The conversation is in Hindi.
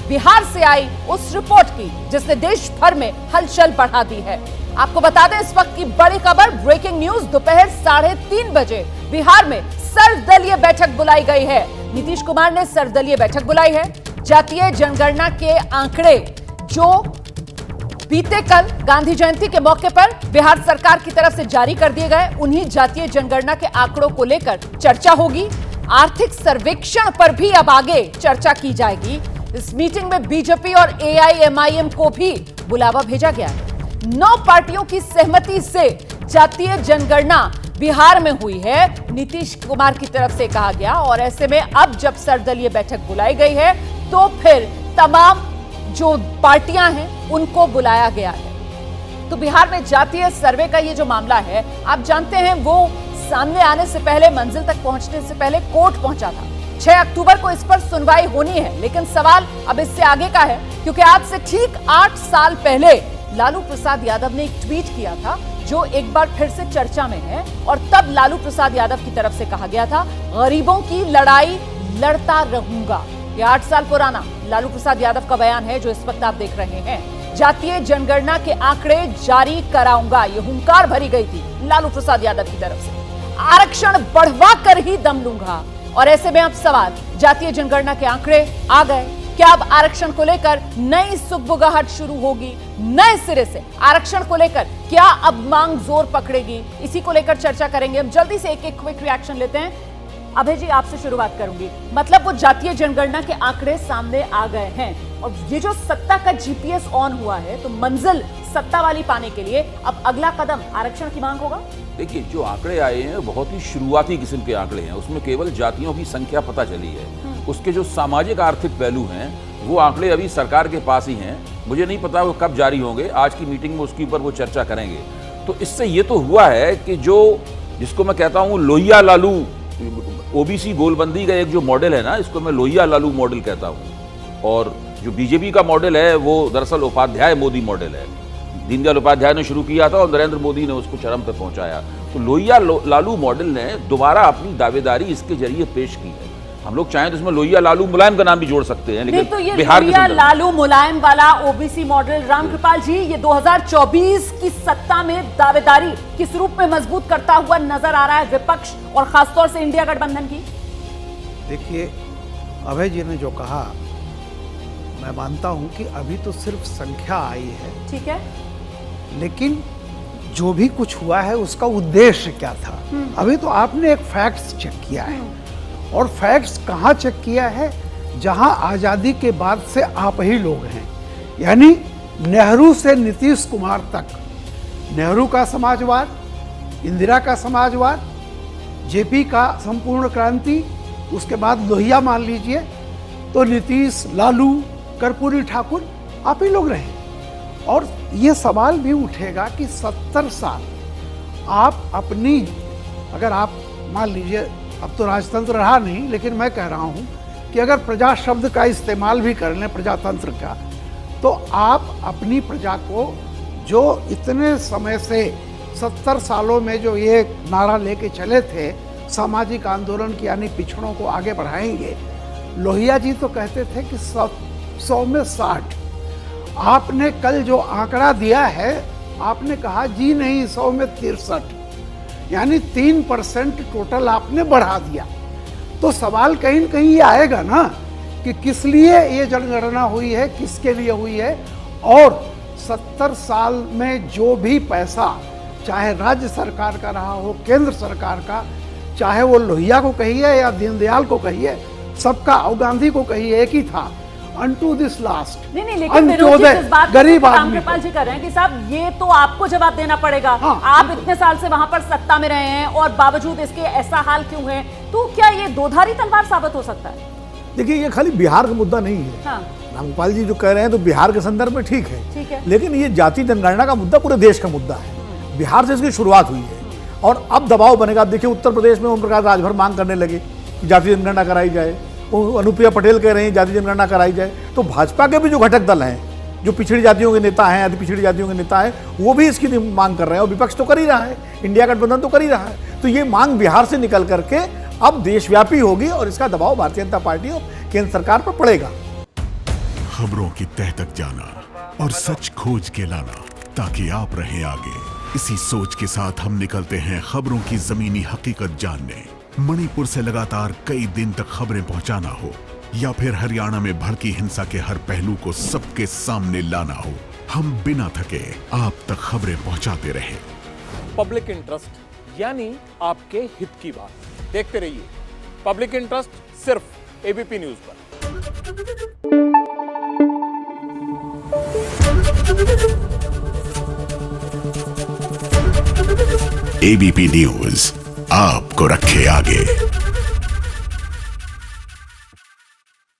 बिहार से आई उस रिपोर्ट की जिसने देश भर में हलचल बढ़ा दी है। आपको बता दें, इस वक्त की बड़ी खबर, ब्रेकिंग न्यूज, दोपहर 3:30 बजे बिहार में सर्वदलीय बैठक बुलाई गई है। नीतीश कुमार ने सर्वदलीय बैठक बुलाई है। जातीय जनगणना के आंकड़े जो बीते कल गांधी जयंती के मौके पर बिहार सरकार की तरफ से जारी कर दिए गए, उन्हीं जातीय जनगणना के आंकड़ों को लेकर चर्चा होगी। आर्थिक सर्वेक्षण पर भी अब आगे चर्चा की जाएगी। इस मीटिंग में बीजेपी और एआईएमआईएम को भी बुलावा भेजा गया है। 9 पार्टियों की सहमति से जातीय जनगणना बिहार में हुई है, नीतीश कुमार की तरफ से कहा गया। और ऐसे में अब जब सर्वदलीय बैठक बुलाई गई है तो फिर तमाम जो पार्टियां हैं उनको बुलाया गया है। तो बिहार में जातीय सर्वे का ये जो मामला है, आप जानते हैं, वो सामने आने से पहले, मंजिल तक पहुंचने से पहले कोर्ट पहुंचा था। 6 अक्टूबर को इस पर सुनवाई होनी है, लेकिन सवाल अब इससे आगे का है, क्योंकि आज से ठीक 8 साल पहले लालू प्रसाद यादव ने एक ट्वीट किया था जो एक बार फिर से चर्चा में है। और तब लालू प्रसाद यादव की तरफ से कहा गया था, गरीबों की लड़ाई लड़ता रहूंगा। यह 8 साल पुराना लालू प्रसाद यादव का बयान है जो इस वक्त आप देख रहे हैं। जातीय जनगणना के आंकड़े जारी कराऊंगा, यह हुंकार भरी गई थी लालू प्रसाद यादव की तरफ से। आरक्षण बढ़वा कर ही दम लूंगा। और ऐसे में अब सवाल, जातीय जनगणना के आंकड़े आ गए, क्या अब आरक्षण को लेकर नई सुगबुगाहट शुरू होगी? नए सिरे से आरक्षण को लेकर क्या अब मांग जोर पकड़ेगी? इसी को लेकर चर्चा करेंगे। हम जल्दी से एक क्विक रिएक्शन लेते हैं। अभय जी, आपसे शुरुआत करूंगी। मतलब वो जातीय जनगणना के आंकड़े सामने आ गए हैं और ये जो सत्ता का जीपीएस ऑन हुआ है, तो मंजिल सत्ता वाली पाने के लिए अब अगला कदम आरक्षण की मांग होगा। देखिए, जो आंकड़े आए हैं बहुत ही शुरुआती किस्म के आंकड़े हैं, उसमें केवल जातियों की संख्या पता चली है। उसके जो सामाजिक आर्थिक पहलू हैं वो आंकड़े अभी सरकार के पास ही हैं। मुझे नहीं पता वो कब जारी होंगे, आज की मीटिंग में उसके ऊपर वो चर्चा करेंगे। तो इससे ये तो हुआ है कि जो जिसको मैं कहता हूँ लोहिया लालू, ओबीसी गोलबंदी का एक जो मॉडल है ना, इसको मैं लोहिया लालू मॉडल कहता हूँ। और जो बीजेपी का मॉडल है वो दरअसल उपाध्याय मोदी मॉडल है। दीनदयाल उपाध्याय ने शुरू किया था और नरेंद्र मोदी ने उसको चरम पर पहुंचाया। तो लोहिया लालू मॉडल ने दोबारा अपनी दावेदारी इसके जरिए पेश की है। हम लोग चाहें तो इसमें लोहिया लालू मुलायम का नाम भी जोड़ सकते हैं, लेकिन तो ये बिहार के लोहिया लालू मुलायम वाला ओबीसी मॉडल, रामकृपाल जी, ये 2024 की सत्ता में दावेदारी किस रूप में मजबूत करता हुआ नजर आ रहा है विपक्ष और खासतौर से इंडिया गठबंधन की? देखिए, अभय जी ने जो कहा, मैं मानता हूं कि अभी तो सिर्फ संख्या आई है, ठीक है, लेकिन जो भी कुछ हुआ है उसका उद्देश्य क्या था? अभी तो आपने एक फैक्ट्स चेक किया है, और फैक्ट्स कहाँ चेक किया है? जहां आजादी के बाद से आप ही लोग हैं, यानी नेहरू से नीतीश कुमार तक, नेहरू का समाजवाद, इंदिरा का समाजवाद, जेपी का संपूर्ण क्रांति, उसके बाद लोहिया मान लीजिए, तो नीतीश, लालू, कर्पूरी ठाकुर आप ही लोग रहे। और ये सवाल भी उठेगा कि 70 साल आप अपनी, अगर आप मान लीजिए, अब तो राजतंत्र रहा नहीं, लेकिन मैं कह रहा हूँ कि अगर प्रजा शब्द का इस्तेमाल भी कर लें प्रजातंत्र का, तो आप अपनी प्रजा को जो इतने समय से 70 सालों में जो ये नारा लेके चले थे, सामाजिक आंदोलन की, यानी पिछड़ों को आगे बढ़ाएंगे, लोहिया जी तो कहते थे कि 100 में 60। आपने कल जो आंकड़ा दिया है, आपने कहा जी नहीं 100 में 63, यानी 3% टोटल आपने बढ़ा दिया। तो सवाल कहीं न कहीं ये आएगा ना कि किस लिए ये जनगणना हुई है, किसके लिए हुई है। और 70 साल में जो भी पैसा, चाहे राज्य सरकार का रहा हो, केंद्र सरकार का, चाहे वो लोहिया को कहिए या दीनदयाल को कहिए, सबका, और गांधी को कहिए, एक ही था, अनटू दिस लास्ट। नहीं, लेकिन गरीब आदमी रामकृपाल जी कर रहे हैं कि साहब ये तो आपको जवाब देना पड़ेगा। हाँ, आप इतने साल से वहां पर सत्ता में रहे हैं और बावजूद इसके ऐसा हाल क्यों है? तो क्या ये दोधारी तलवार साबित हो सकता है? देखिए, ये खाली बिहार का मुद्दा नहीं है। हाँ। रामकृपाल जी जो कह रहे हैं तो बिहार के संदर्भ में ठीक है, लेकिन ये जाति जनगणना का मुद्दा पूरे देश का मुद्दा है। बिहार से इसकी शुरुआत हुई है और अब दबाव बनेगा। आप देखिए, उत्तर प्रदेश में ओम प्रकाश राजभर मांग करने लगे कि जाति जनगणना कराई जाए, अनुप्रिया पटेल कह रहे हैं जाति जनगणना कराई जाए। तो भाजपा के भी जो घटक दल हैं, जो पिछड़ी जातियों के नेता हैं, अति पिछड़ी जातियों के नेता हैं, वो भी इसकी मांग कर रहे हैं और विपक्ष तो कर ही रहा है, इंडिया गठबंधन तो कर ही रहा है। तो ये मांग बिहार से निकल करके अब देशव्यापी होगी और इसका दबाव भारतीय जनता पार्टी और केंद्र सरकार पर पड़ेगा। खबरों की तह तक जाना और सच खोज के लाना, ताकि आप रहें आगे। इसी सोच के साथ हम निकलते हैं खबरों की जमीनी हकीकत जानने। मणिपुर से लगातार कई दिन तक खबरें पहुंचाना हो, या फिर हरियाणा में भड़की हिंसा के हर पहलू को सबके सामने लाना हो, हम बिना थके आप तक खबरें पहुंचाते रहे। पब्लिक इंटरेस्ट यानी आपके हित की बात। देखते रहिए पब्लिक इंटरेस्ट सिर्फ एबीपी न्यूज पर। एबीपी न्यूज आपको रखे आगे।